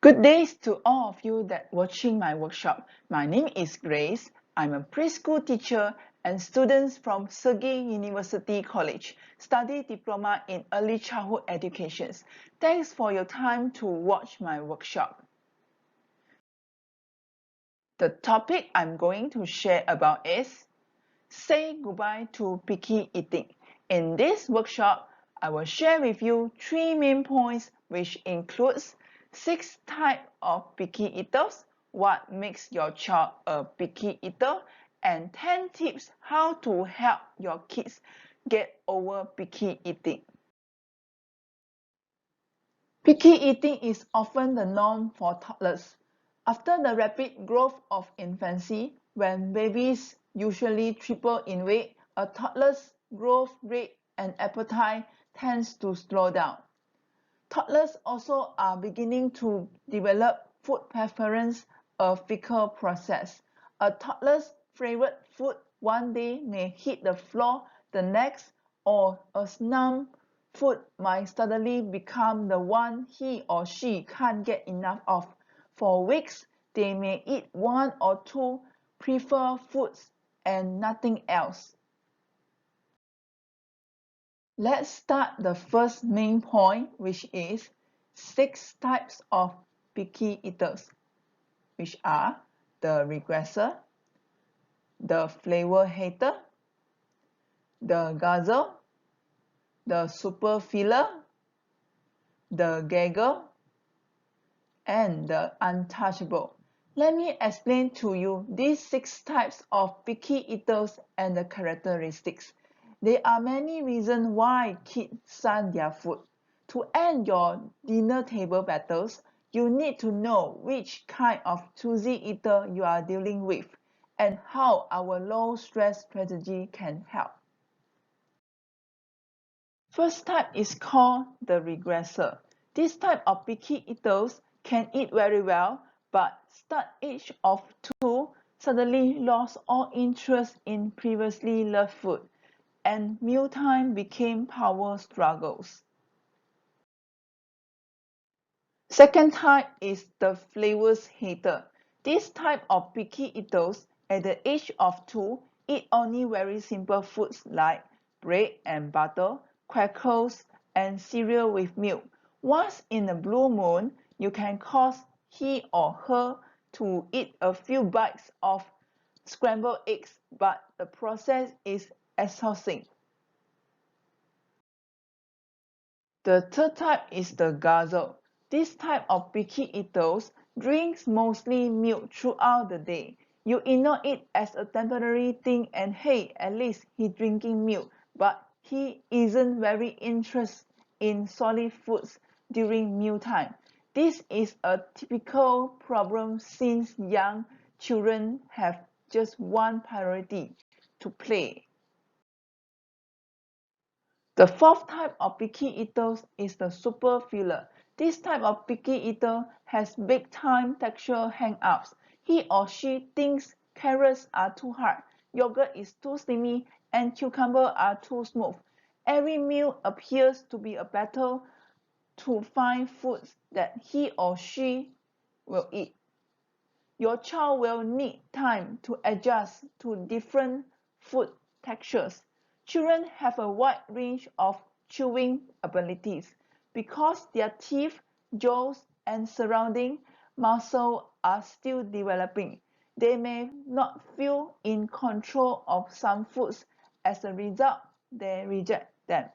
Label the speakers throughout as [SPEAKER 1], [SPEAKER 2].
[SPEAKER 1] Good days to all of you that watching my workshop. My name is Grace. I'm a preschool teacher and students from Sergey University College study diploma in early childhood education. Thanks for your time to watch my workshop. The topic I'm going to share about is say goodbye to picky eating. In this workshop, I will share with you 3 main points which includes 6 types of picky eaters, what makes your child a picky eater, and 10 tips how to help your kids get over picky eating. Picky eating is often the norm for toddlers. After the rapid growth of infancy, when babies usually triple in weight, a toddler's growth rate and appetite tends to slow down. Toddlers also are beginning to develop food preference, a fickle process. A toddler's favorite food one day may hit the floor the next, or a snum food might suddenly become the one he or she can't get enough of. For weeks, they may eat 1 or 2 preferred foods and nothing else. Let's start the first main point, which is 6 types of picky eaters, which are the regressor, the flavor hater, the guzzler, the super filler, the gagger, and the untouchable. Let me explain to you these 6 types of picky eaters and the characteristics. There are many reasons why kids shun their food. To end your dinner table battles, you need to know which kind of choosy eater you are dealing with and how our low-stress strategy can help. First type is called the regressor. This type of picky eaters can eat very well, but start age of 2 suddenly lost all interest in previously loved food, and mealtime became power struggles. Second type is the flavors hater. This type of picky eaters at the age of 2 eat only very simple foods like bread and butter, crackers, and cereal with milk. Once in a blue moon, you can cause he or her to eat a few bites of scrambled eggs, but the process is exhausting. The third type is the guzzler. This type of picky eaters drinks mostly milk throughout the day. You ignore it as a temporary thing and hey, at least he's drinking milk, but he isn't very interested in solid foods during mealtime. This is a typical problem since young children have just one priority: to play. The fourth type of picky eaters is the super filler. This type of picky eater has big time texture hang-ups. He or she thinks carrots are too hard, yogurt is too slimy, and cucumbers are too smooth. Every meal appears to be a battle to find foods that he or she will eat. Your child will need time to adjust to different food textures. Children have a wide range of chewing abilities. Because their teeth, jaws, and surrounding muscles are still developing, they may not feel in control of some foods. As a result, they reject them.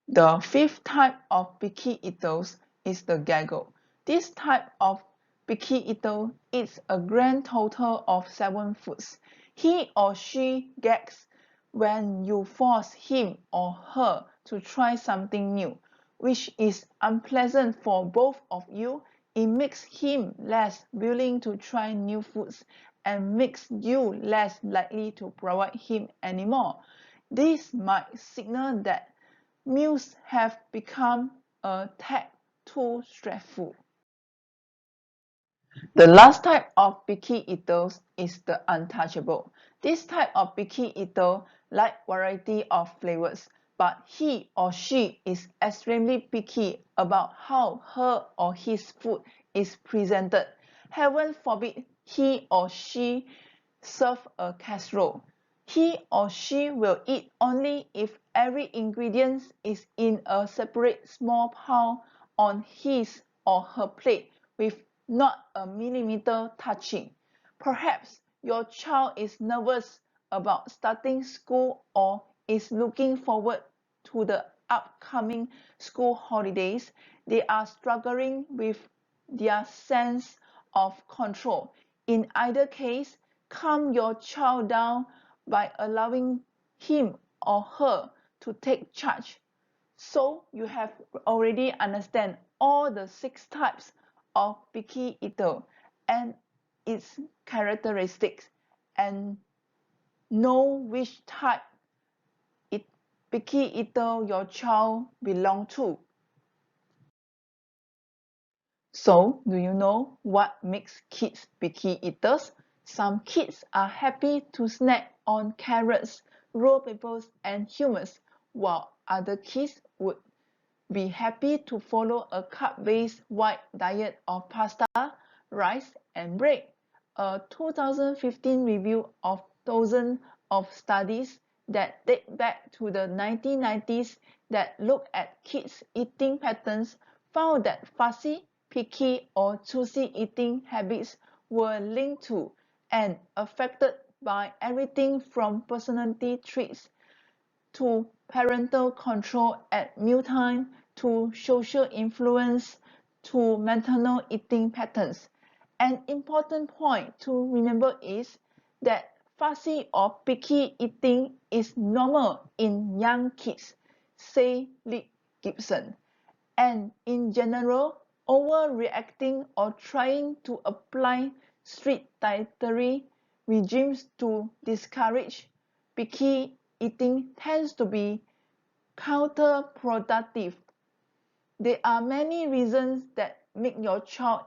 [SPEAKER 1] The fifth type of picky eaters is the gaggle. This type of picky eater eats a grand total of 7 foods. He or she gags when you force him or her to try something new, which is unpleasant for both of you. It makes him less willing to try new foods and makes you less likely to provide him anymore. This might signal that meals have become a tad too stressful. The last type of picky eaters is the untouchable. This type of picky eater like variety of flavors. but he or she is extremely picky about how her or his food is presented. Heaven forbid he or she serve a casserole. He or she will eat only if every ingredient is in a separate small pile on his or her plate with not a millimeter touching. Perhaps your child is nervous about starting school or is looking forward to the upcoming school holidays. They are struggling with their sense of control. In either case, calm your child down by allowing him or her to take charge. So you have already understand all the 6 types of picky eater and its characteristics and know which type picky eater your child belong to. So, do you know what makes kids picky eaters? Some kids are happy to snack on carrots, raw peppers, and hummus, while other kids would be happy to follow a carb-based white diet of pasta, rice, and bread. A 2015 review of dozens of studies that date back to the 1990s that look at kids' eating patterns found that fussy, picky, or choosy eating habits were linked to and affected by everything from personality traits to parental control at mealtime to social influence to maternal eating patterns. An important point to remember is that fussy or picky eating is normal in young kids, say Lee Gibson. And in general, overreacting or trying to apply strict dietary regimes to discourage picky eating tends to be counterproductive. There are many reasons that make your child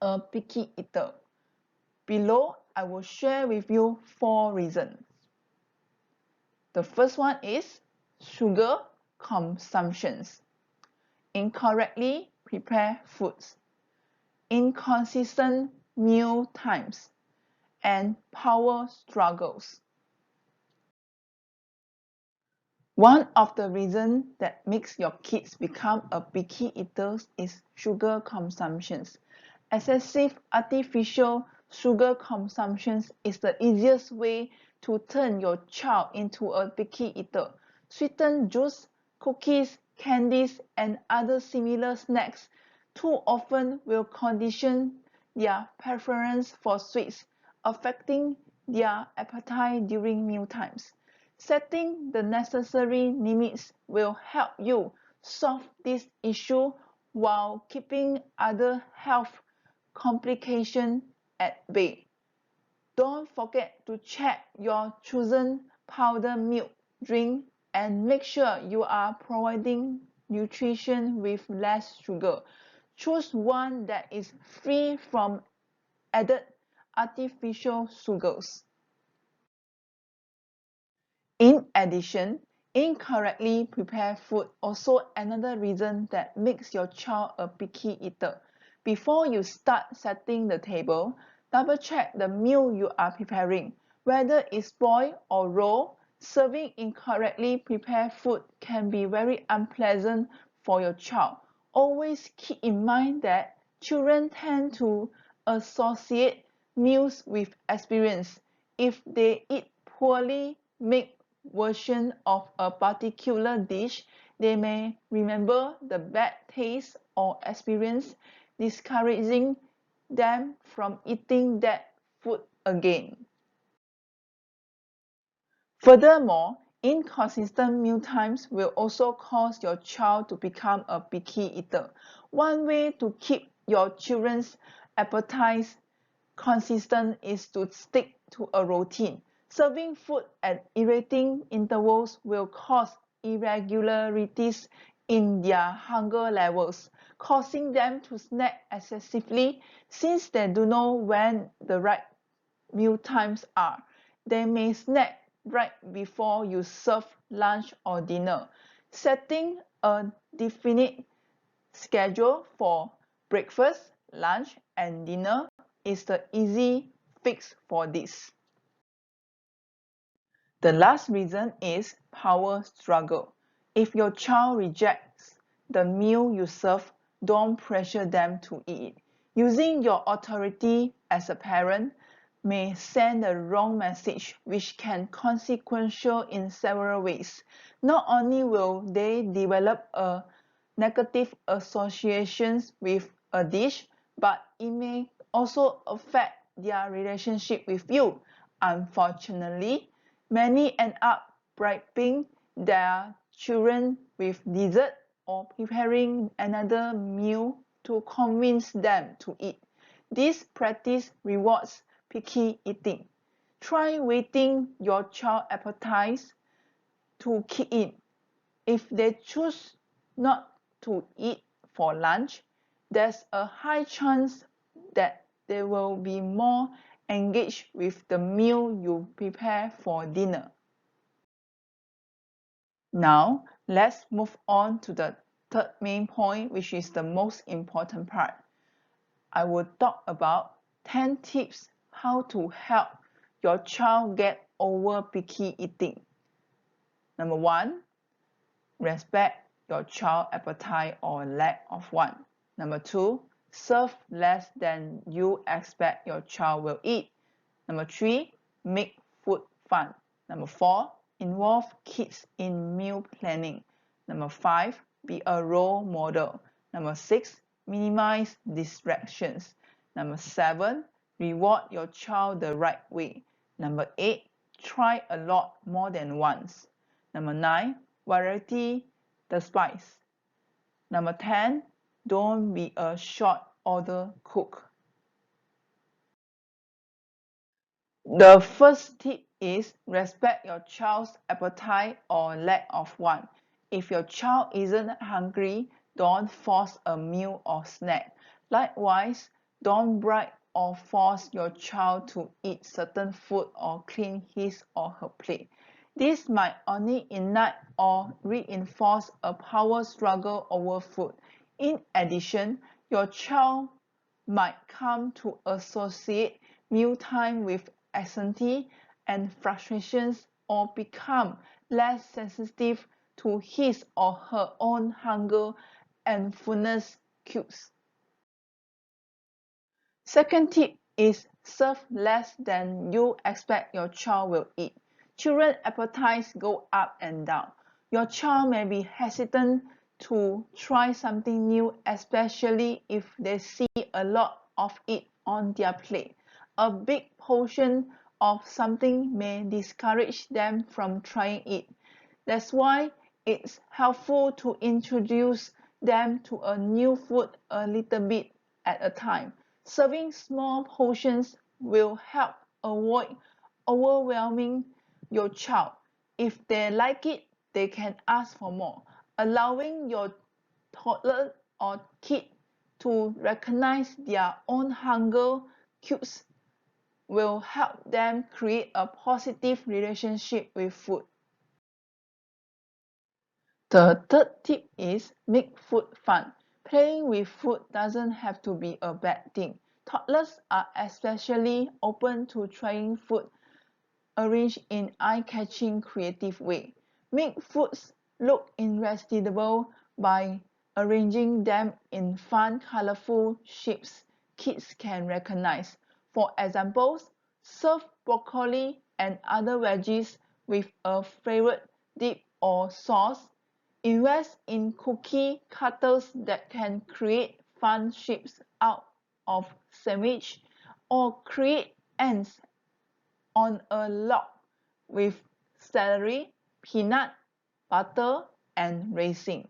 [SPEAKER 1] a picky eater. Below, I will share with you 4 reasons. The first one is sugar consumptions. Incorrectly prepared foods, inconsistent meal times, and power struggles. One of the reasons that makes your kids become a picky eater is sugar consumptions. Excessive artificial sugar consumption is the easiest way to turn your child into a picky eater. Sweetened juice, cookies, candies, and other similar snacks too often will condition their preference for sweets, affecting their appetite during mealtimes. Setting the necessary limits will help you solve this issue while keeping other health complications at bay. Don't forget to check your chosen powder milk drink and make sure you are providing nutrition with less sugar. Choose one that is free from added artificial sugars. In addition, incorrectly prepared food also another reason that makes your child a picky eater. Before you start setting the table, double check the meal you are preparing, whether it's boiled or raw. Serving incorrectly prepared food can be very unpleasant for your child. Always keep in mind that children tend to associate meals with experience. If they eat poorly made version of a particular dish, they may remember the bad taste or experience, discouraging them from eating that food again. Furthermore, inconsistent meal times will also cause your child to become a picky eater. One way to keep your children's appetites consistent is to stick to a routine. Serving food at irritating intervals will cause irregularities in their hunger levels, causing them to snack excessively since they do know when the right meal times are. They may snack right before you serve lunch, or dinner. Setting a definite schedule for breakfast, lunch, and dinner is the easy fix for this. The last reason is power struggle. If your child rejects the meal you serve, don't pressure them to eat it. Using your authority as a parent may send the wrong message, which can consequential in several ways. Not only will they develop a negative associations with a dish, but it may also affect their relationship with you. Unfortunately, many end up bribing their children with dessert or preparing another meal to convince them to eat. This practice rewards picky eating. Try waiting your child appetite to kick in. If they choose not to eat for lunch, there's a high chance that they will be more engaged with the meal you prepare for dinner. Now, let's move on to the third main point, which is the most important part. I will talk about 10 tips how to help your child get over picky eating. Number 1, respect your child's appetite or lack of one. Number 2, serve less than you expect your child will eat. Number 3, make food fun. Number 4, involve kids in meal planning. Number 5, be a role model. Number 6, minimize distractions. Number 7, reward your child the right way. Number 8, try a lot more than once. Number 9, variety the spice. Number 10, don't be a short order cook. The first tip is respect your child's appetite or lack of one. If your child isn't hungry, don't force a meal or snack. Likewise, don't bribe or force your child to eat certain food or clean his or her plate. This might only ignite or reinforce a power struggle over food. In addition, your child might come to associate mealtime with anxiety and frustrations or become less sensitive to his or her own hunger and fullness cues. Second tip is serve less than you expect your child will eat. Children's appetites go up and down. Your child may be hesitant to try something new, especially if they see a lot of it on their plate. A big portion of something may discourage them from trying it. That's why it's helpful to introduce them to a new food a little bit at a time. Serving small portions will help avoid overwhelming your child. If they like it, they can ask for more. Allowing your toddler or kid to recognize their own hunger cues will help them create a positive relationship with food. The third tip is make food fun. Playing with food doesn't have to be a bad thing. Toddlers are especially open to trying food arranged in eye-catching creative way. Make foods look irresistible by arranging them in fun, colorful shapes kids can recognize. For examples, serve broccoli and other veggies with a favorite dip or sauce. Invest in cookie cutters that can create fun shapes out of sandwich or create ants on a log with celery, peanut, butter, and raisin.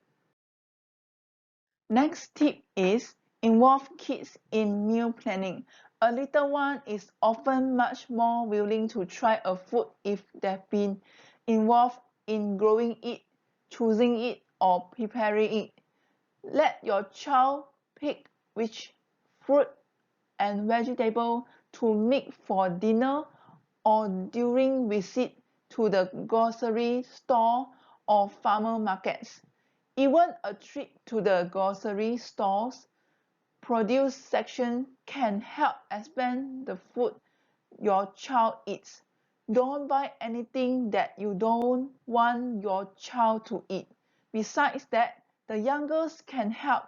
[SPEAKER 1] Next tip is involve kids in meal planning. A little one is often much more willing to try a food if they've been involved in growing it, choosing it, or preparing it. Let your child pick which fruit and vegetable to make for dinner or during visit to the grocery store or farmer markets. Even a trip to the grocery store's produce section can help expand the food your child eats. Don't buy anything that you don't want your child to eat. Besides that, the youngest can help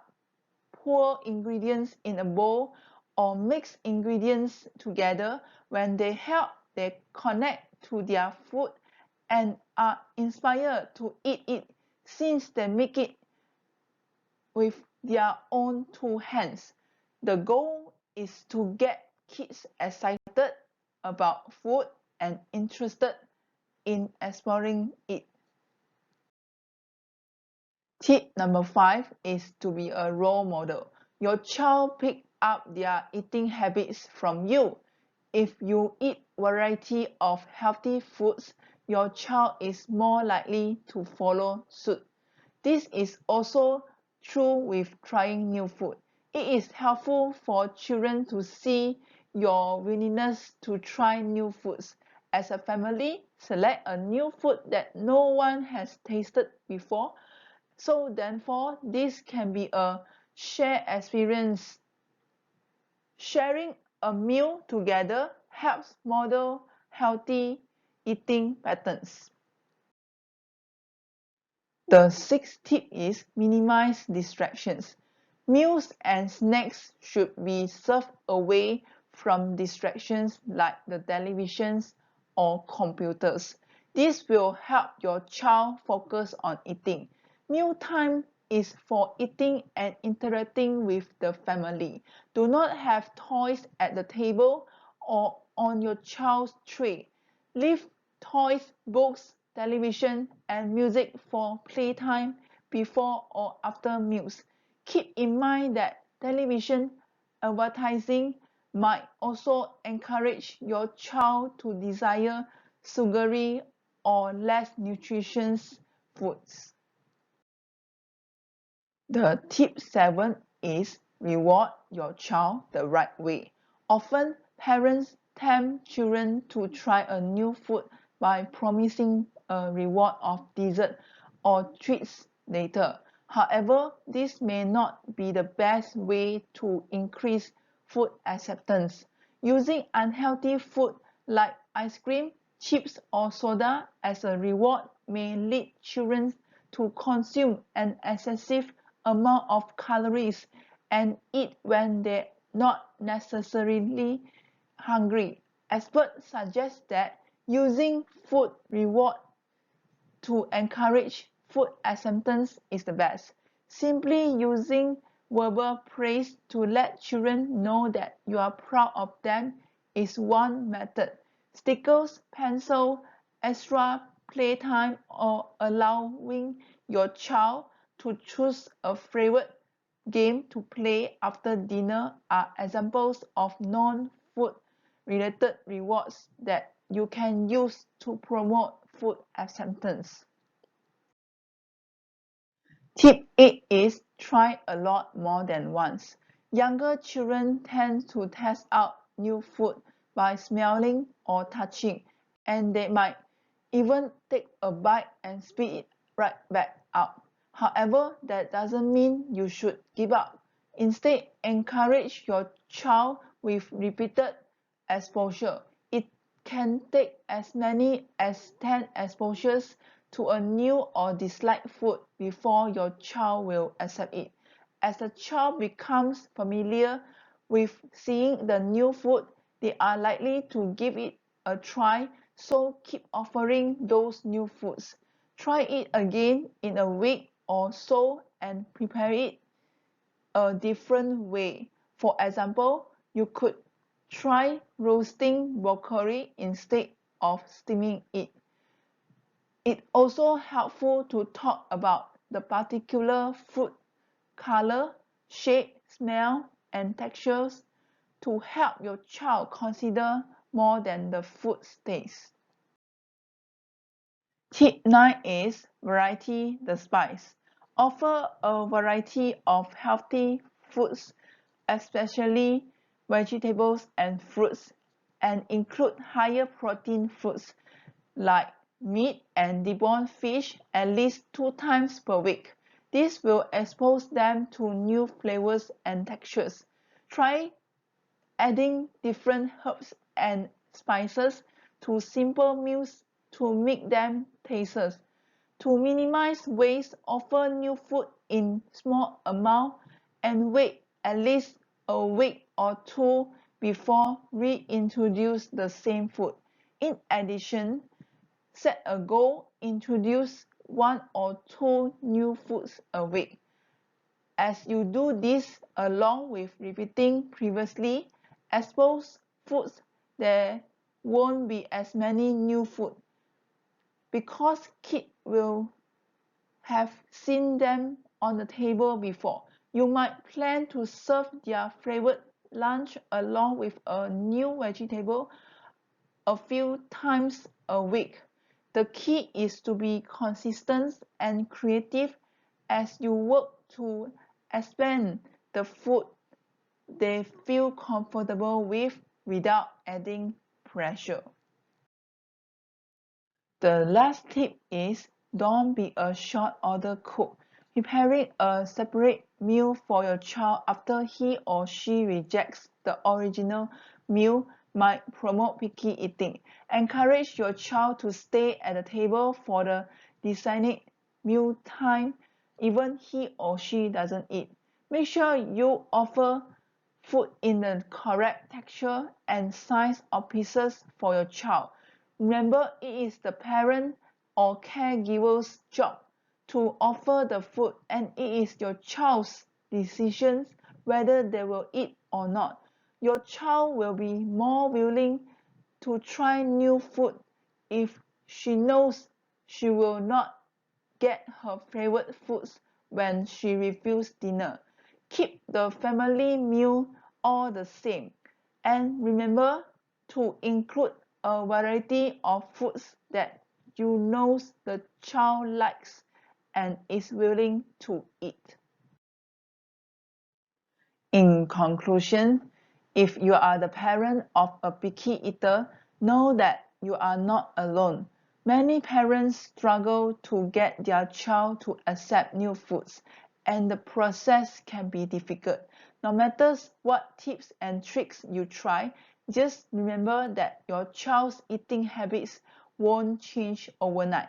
[SPEAKER 1] pour ingredients in a bowl or mix ingredients together. When they help, they connect to their food and are inspired to eat it since they make it with their own two hands. The goal is to get kids excited about food and interested in exploring it. Tip number 5 is to be a role model. Your child pick up their eating habits from you. If you eat variety of healthy foods, your child is more likely to follow suit. This is also true with trying new food. It is helpful for children to see your willingness to try new foods. As a family, select a new food that no one has tasted before. So therefore, this can be a shared experience. Sharing a meal together helps model healthy eating patterns. The sixth tip is minimize distractions. Meals and snacks should be served away from distractions like the televisions or computers. This will help your child focus on eating. Mealtime is for eating and interacting with the family. Do not have toys at the table or on your child's tray. Leave toys, books, television, and music for playtime before or after meals. Keep in mind that television advertising might also encourage your child to desire sugary or less nutritious foods. The tip 7 is reward your child the right way. Often, parents tempt children to try a new food by promising a reward of dessert or treats later. However, this may not be the best way to increase food acceptance. Using unhealthy food like ice cream, chips, or soda as a reward may lead children to consume an excessive amount of calories and eat when they're not necessarily hungry. Experts suggest that using food reward to encourage food acceptance is the best. Simply using verbal praise to let children know that you are proud of them is one method. Stickers, pencil, extra playtime, or allowing your child to choose a favorite game to play after dinner are examples of non-food related rewards that you can use to promote food acceptance. Tip 8 is try a lot more than once. Younger children tend to test out new food by smelling or touching, and they might even take a bite and spit it right back out. However, that doesn't mean you should give up. Instead, encourage your child with repeated exposure. It can take as many as 10 exposures to a new or disliked food before your child will accept it. As the child becomes familiar with seeing the new food, they are likely to give it a try, so keep offering those new foods. Try it again in a week or so and prepare it a different way. For example, you could try roasting broccoli instead of steaming it. It's also helpful to talk about the particular food color, shape, smell, and textures to help your child consider more than the food taste. Tip 9 is variety the spice. Offer a variety of healthy foods, especially vegetables and fruits, and include higher protein foods like meat and deboned fish at least 2 times per week. This will expose them to new flavors and textures. Try adding different herbs and spices to simple meals to make them tastier. To minimize waste, offer new food in small amounts and wait at least a week or two before reintroduce the same food. In addition, set a goal, introduce 1 or 2 new foods a week. As you do this along with repeating previously exposed foods, there won't be as many new food because kids will have seen them on the table before. You might plan to serve their favorite lunch along with a new vegetable a few times a week. The key is to be consistent and creative as you work to expand the food they feel comfortable with without adding pressure. The last tip is don't be a short order cook. Preparing a separate meal for your child after he or she rejects the original meal might promote picky eating. Encourage your child to stay at the table for the designated meal time even he or she doesn't eat. Make sure you offer food in the correct texture and size of pieces for your child. Remember, it is the parent or caregiver's job to offer the food, and it is your child's decision whether they will eat or not. Your child will be more willing to try new food if she knows she will not get her favorite foods when she refuses dinner. Keep the family meal all the same, and remember to include a variety of foods that you know the child likes and is willing to eat. In conclusion, if you are the parent of a picky eater, know that you are not alone. Many parents struggle to get their child to accept new foods, and the process can be difficult. No matter what tips and tricks you try, just remember that your child's eating habits won't change overnight,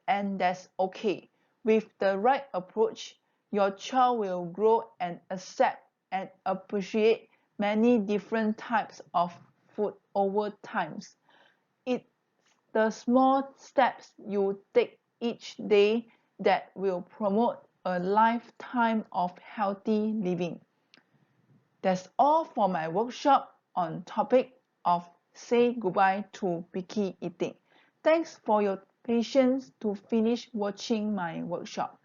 [SPEAKER 1] and that's okay. With the right approach, your child will grow and accept and appreciate many different types of food over time. It's the small steps you take each day that will promote a lifetime of healthy living. That's all for my workshop on topic of say goodbye to picky eating. Thanks for your patience to finish watching my workshop.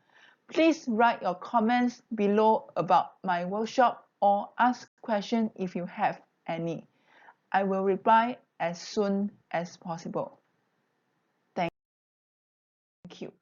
[SPEAKER 1] Please write your comments below about my workshop or ask questions if you have any. I will reply as soon as possible. Thank you.